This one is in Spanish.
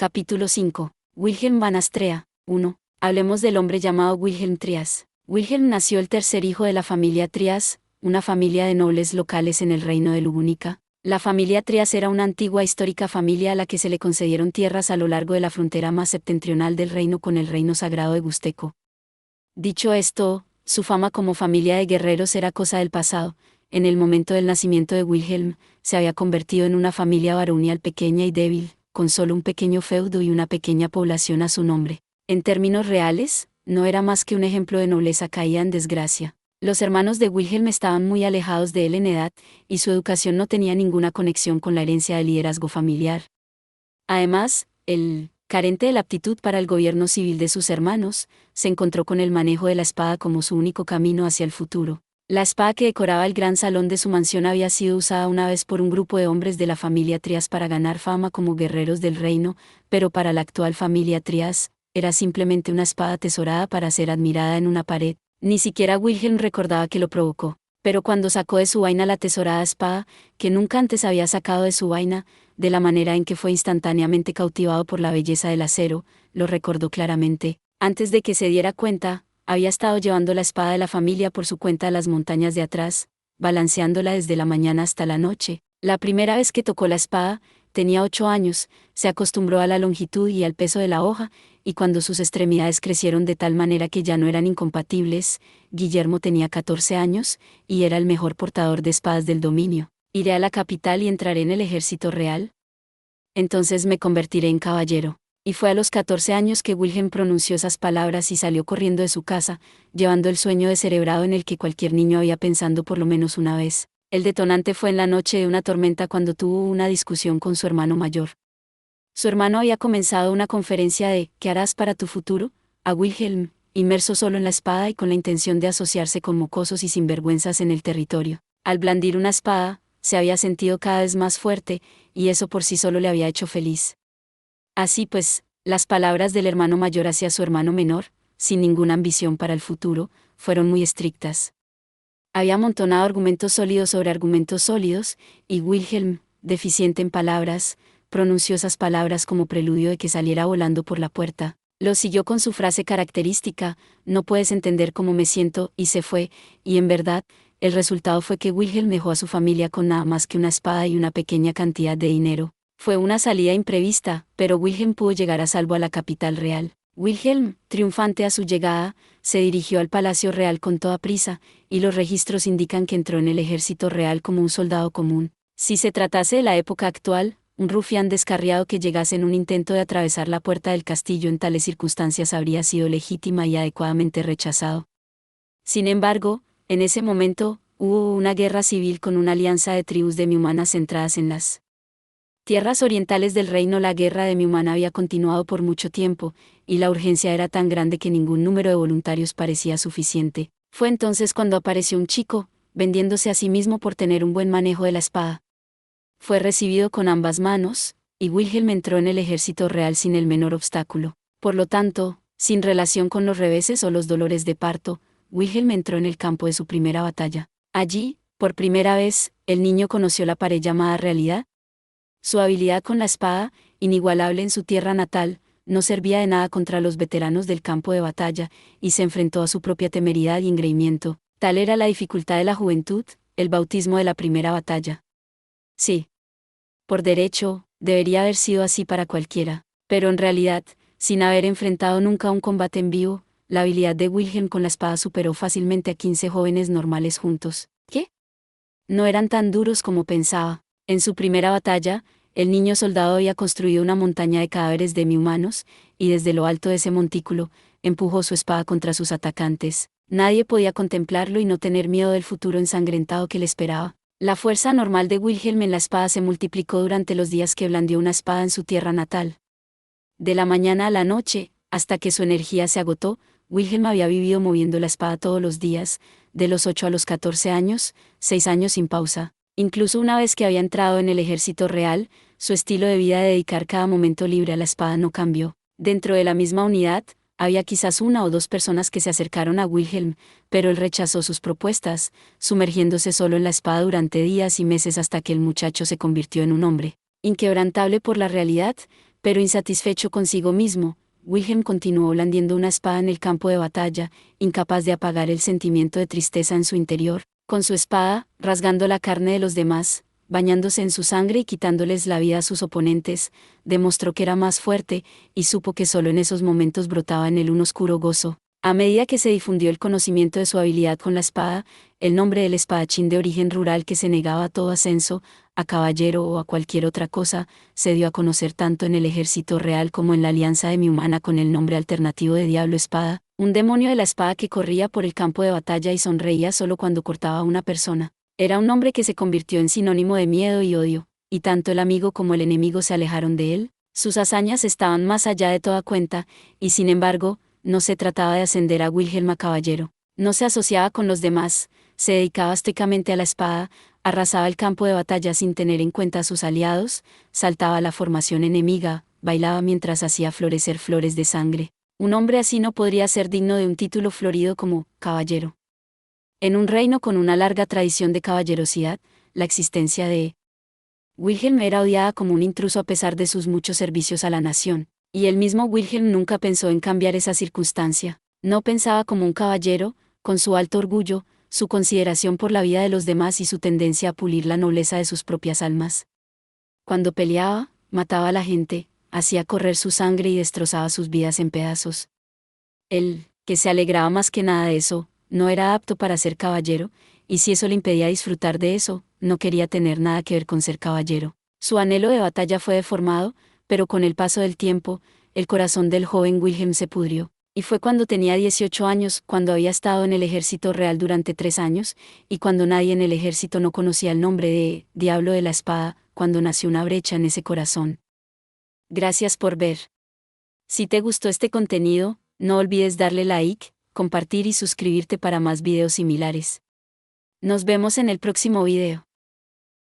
Capítulo 5. Wilhelm van Astrea. 1. Hablemos del hombre llamado Wilhelm Trias. Wilhelm nació el tercer hijo de la familia Trias, una familia de nobles locales en el reino de Lubúnica. La familia Trias era una antigua histórica familia a la que se le concedieron tierras a lo largo de la frontera más septentrional del reino con el reino sagrado de Gusteco. Dicho esto, su fama como familia de guerreros era cosa del pasado. En el momento del nacimiento de Wilhelm, se había convertido en una familia baronial pequeña y débil, con solo un pequeño feudo y una pequeña población a su nombre. En términos reales, no era más que un ejemplo de nobleza caída en desgracia. Los hermanos de Wilhelm estaban muy alejados de él en edad, y su educación no tenía ninguna conexión con la herencia del liderazgo familiar. Además, él, carente de la aptitud para el gobierno civil de sus hermanos, se encontró con el manejo de la espada como su único camino hacia el futuro. La espada que decoraba el gran salón de su mansión había sido usada una vez por un grupo de hombres de la familia Trias para ganar fama como guerreros del reino, pero para la actual familia Trias, era simplemente una espada atesorada para ser admirada en una pared. Ni siquiera Wilhelm recordaba que lo provocó, pero cuando sacó de su vaina la atesorada espada, que nunca antes había sacado de su vaina, de la manera en que fue instantáneamente cautivado por la belleza del acero, lo recordó claramente. Antes de que se diera cuenta, había estado llevando la espada de la familia por su cuenta a las montañas de atrás, balanceándola desde la mañana hasta la noche. La primera vez que tocó la espada, tenía 8 años, se acostumbró a la longitud y al peso de la hoja, y cuando sus extremidades crecieron de tal manera que ya no eran incompatibles, Guillermo tenía 14 años, y era el mejor portador de espadas del dominio. ¿Iré a la capital y entraré en el ejército real? Entonces me convertiré en caballero. Y fue a los 14 años que Wilhelm pronunció esas palabras y salió corriendo de su casa, llevando el sueño descerebrado en el que cualquier niño había pensado por lo menos una vez. El detonante fue en la noche de una tormenta cuando tuvo una discusión con su hermano mayor. Su hermano había comenzado una conferencia de ¿qué harás para tu futuro? A Wilhelm, inmerso solo en la espada y con la intención de asociarse con mocosos y sinvergüenzas en el territorio. Al blandir una espada, se había sentido cada vez más fuerte, y eso por sí solo le había hecho feliz. Así pues, las palabras del hermano mayor hacia su hermano menor, sin ninguna ambición para el futuro, fueron muy estrictas. Había amontonado argumentos sólidos sobre argumentos sólidos, y Wilhelm, deficiente en palabras, pronunció esas palabras como preludio de que saliera volando por la puerta. Lo siguió con su frase característica, no puedes entender cómo me siento, y se fue, y en verdad, el resultado fue que Wilhelm dejó a su familia con nada más que una espada y una pequeña cantidad de dinero. Fue una salida imprevista, pero Wilhelm pudo llegar a salvo a la capital real. Wilhelm, triunfante a su llegada, se dirigió al Palacio Real con toda prisa, y los registros indican que entró en el ejército real como un soldado común. Si se tratase de la época actual, un rufián descarriado que llegase en un intento de atravesar la puerta del castillo en tales circunstancias habría sido legítima y adecuadamente rechazado. Sin embargo, en ese momento, hubo una guerra civil con una alianza de tribus demi-humanas centradas en las tierras orientales del reino. La guerra demi-humana había continuado por mucho tiempo, y la urgencia era tan grande que ningún número de voluntarios parecía suficiente. Fue entonces cuando apareció un chico, vendiéndose a sí mismo por tener un buen manejo de la espada. Fue recibido con ambas manos, y Wilhelm entró en el ejército real sin el menor obstáculo. Por lo tanto, sin relación con los reveses o los dolores de parto, Wilhelm entró en el campo de su primera batalla. Allí, por primera vez, el niño conoció la pared llamada realidad. Su habilidad con la espada, inigualable en su tierra natal, no servía de nada contra los veteranos del campo de batalla, y se enfrentó a su propia temeridad y engreimiento. Tal era la dificultad de la juventud, el bautismo de la primera batalla. Sí. Por derecho, debería haber sido así para cualquiera, pero en realidad, sin haber enfrentado nunca un combate en vivo, la habilidad de Wilhelm con la espada superó fácilmente a 15 jóvenes normales juntos. ¿Qué? No eran tan duros como pensaba. En su primera batalla, el niño soldado había construido una montaña de cadáveres demi-humanos, y desde lo alto de ese montículo, empujó su espada contra sus atacantes. Nadie podía contemplarlo y no tener miedo del futuro ensangrentado que le esperaba. La fuerza normal de Wilhelm en la espada se multiplicó durante los días que blandió una espada en su tierra natal. De la mañana a la noche, hasta que su energía se agotó, Wilhelm había vivido moviendo la espada todos los días, de los 8 a los 14 años, 6 años sin pausa. Incluso una vez que había entrado en el ejército real, su estilo de vida de dedicar cada momento libre a la espada no cambió. Dentro de la misma unidad, había quizás 1 o 2 personas que se acercaron a Wilhelm, pero él rechazó sus propuestas, sumergiéndose solo en la espada durante días y meses hasta que el muchacho se convirtió en un hombre inquebrantable por la realidad, Pero insatisfecho consigo mismo, Wilhelm continuó blandiendo una espada en el campo de batalla, incapaz de apagar el sentimiento de tristeza en su interior. Con su espada, rasgando la carne de los demás, bañándose en su sangre y quitándoles la vida a sus oponentes, demostró que era más fuerte, y supo que solo en esos momentos brotaba en él un oscuro gozo. A medida que se difundió el conocimiento de su habilidad con la espada, el nombre del espadachín de origen rural que se negaba a todo ascenso, a caballero o a cualquier otra cosa, se dio a conocer tanto en el ejército real como en la alianza demi-humana con el nombre alternativo de Diablo Espada, un demonio de la espada que corría por el campo de batalla y sonreía solo cuando cortaba a una persona. Era un nombre que se convirtió en sinónimo de miedo y odio, y tanto el amigo como el enemigo se alejaron de él. Sus hazañas estaban más allá de toda cuenta, y sin embargo, no se trataba de ascender a Wilhelm a caballero. No se asociaba con los demás, se dedicaba estrictamente a la espada, arrasaba el campo de batalla sin tener en cuenta a sus aliados, saltaba a la formación enemiga, bailaba mientras hacía florecer flores de sangre. Un hombre así no podría ser digno de un título florido como caballero. En un reino con una larga tradición de caballerosidad, la existencia de Wilhelm era odiada como un intruso a pesar de sus muchos servicios a la nación, y el mismo Wilhelm nunca pensó en cambiar esa circunstancia. No pensaba como un caballero, con su alto orgullo, su consideración por la vida de los demás y su tendencia a pulir la nobleza de sus propias almas. Cuando peleaba, mataba a la gente, hacía correr su sangre y destrozaba sus vidas en pedazos. Él, que se alegraba más que nada de eso, no era apto para ser caballero, y si eso le impedía disfrutar de eso, no quería tener nada que ver con ser caballero. Su anhelo de batalla fue deformado, pero con el paso del tiempo, el corazón del joven Wilhelm se pudrió, y fue cuando tenía 18 años, cuando había estado en el ejército real durante 3 años, y cuando nadie en el ejército no conocía el nombre de Diablo de la Espada, cuando nació una brecha en ese corazón. Gracias por ver. Si te gustó este contenido, no olvides darle like, compartir y suscribirte para más videos similares. Nos vemos en el próximo video.